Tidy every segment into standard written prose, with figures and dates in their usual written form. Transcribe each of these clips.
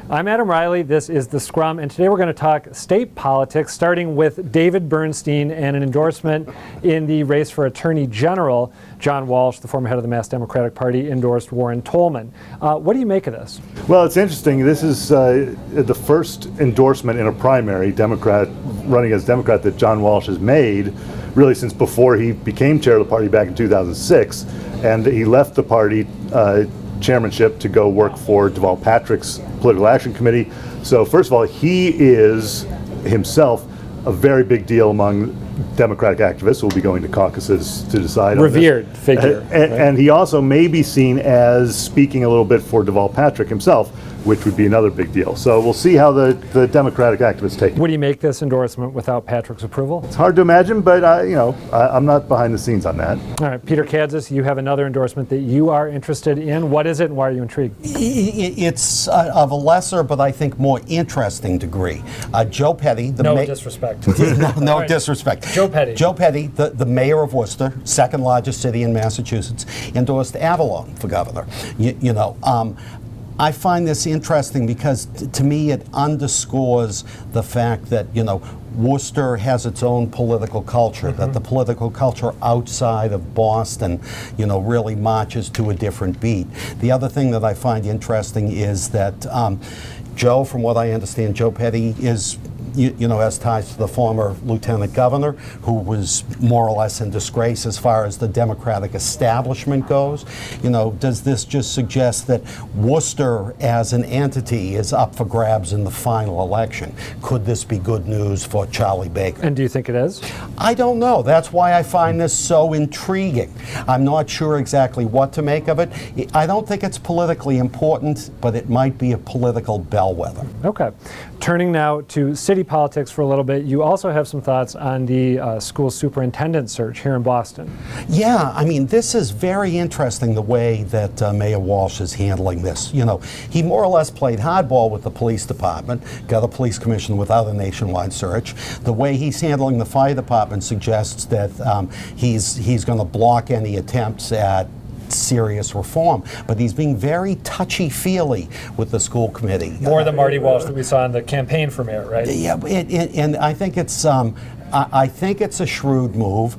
I'm Adam Reilly. This is the Scrum, and today we're going to talk state politics, starting with David Bernstein and an endorsement in the race for Attorney General. John Walsh, the former head of the Mass Democratic Party, endorsed Warren Tolman. What do you make of this? Well, it's interesting. This is the first endorsement in a primary, Democrat running as Democrat, that John Walsh has made, really since before he became chair of the party back in 2006, and he left the party chairmanship to go work for Deval Patrick's Political Action Committee. So first of all, he is himself a very big deal among Democratic activists who will be going to caucuses to decide. Revered figure. And he also may be seen as speaking a little bit for Deval Patrick himself, which would be another big deal. So we'll see how the Democratic activists take it. Would he make this endorsement without Patrick's approval? It's hard to imagine, but I'm not behind the scenes on that. All right, Peter Kadzis, you have another endorsement that you are interested in. What is it, and why are you intrigued? It's of a lesser, but I think more interesting degree. Joe Petty, disrespect. no disrespect. Joe Petty. Joe Petty, the mayor of Worcester, second largest city in Massachusetts, endorsed Avalon for governor. I find this interesting because to me it underscores the fact that, Worcester has its own political culture, that the political culture outside of Boston, really marches to a different beat. The other thing that I find interesting is that Joe, from what I understand, Joe Petty is has ties to the former lieutenant governor, who was more or less in disgrace as far as the Democratic establishment goes. Does this just suggest that Worcester as an entity is up for grabs in the final election? Could this be good news for Charlie Baker? And do you think it is? I don't know. That's why I find this so intriguing. I'm not sure exactly what to make of it. I don't think it's politically important, but it might be a political bellwether. Okay. Turning now to city politics for a little bit, you also have some thoughts on the school superintendent search here in Boston. Yeah, this is very interesting, the way that Mayor Walsh is handling this. He more or less played hardball with the police department, got a police commission without a nationwide search. The way he's handling the fire department suggests that he's going to block any attempts at serious reform, but he's being very touchy-feely with the school committee. More than Marty Walsh that we saw in the campaign for mayor, right? Yeah, and I think it's a shrewd move,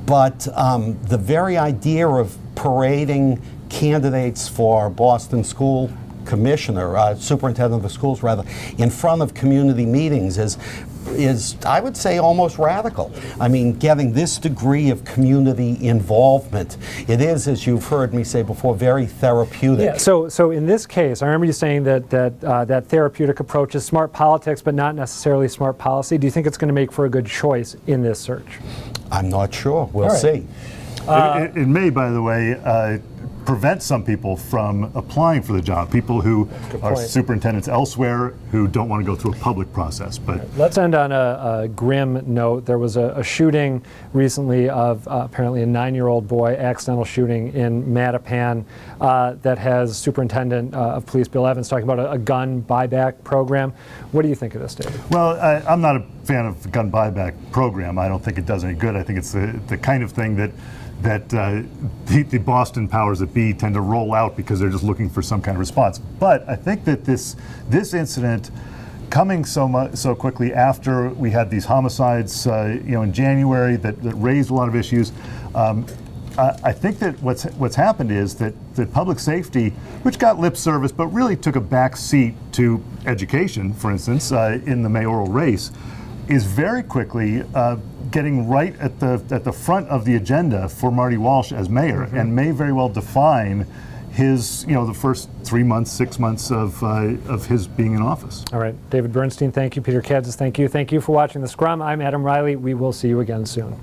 but the very idea of parading candidates for Boston school commissioner, superintendent of the schools rather, in front of community meetings is I would say almost radical. Getting this degree of community involvement, it is, as you've heard me say before, very therapeutic. Yeah. So in this case, I remember you saying that therapeutic approach is smart politics, but not necessarily smart policy. Do you think it's going to make for a good choice in this search? I'm not sure. We'll see. It may, by the way, prevent some people from applying for the job. People who are superintendents elsewhere who don't want to go through a public process. But let's end on a grim note. There was a shooting recently of apparently a 9-year-old boy, accidental shooting in Mattapan, that has Superintendent of Police Bill Evans talking about a gun buyback program. What do you think of this, David? Well, I'm not a fan of the gun buyback program. I don't think it does any good. I think it's the kind of thing that the Boston powers that be tend to roll out because they're just looking for some kind of response. But I think that this incident coming so quickly after we had these homicides, in January that raised a lot of issues. I think that what's happened is that public safety, which got lip service but really took a back seat to education, for instance, in the mayoral race, is very quickly getting right at the front of the agenda for Marty Walsh as mayor, and may very well define his, the first 3 months, 6 months of his being in office. All right, David Bernstein, thank you. Peter Kadzis, thank you. Thank you for watching The Scrum. I'm Adam Reilly. We will see you again soon.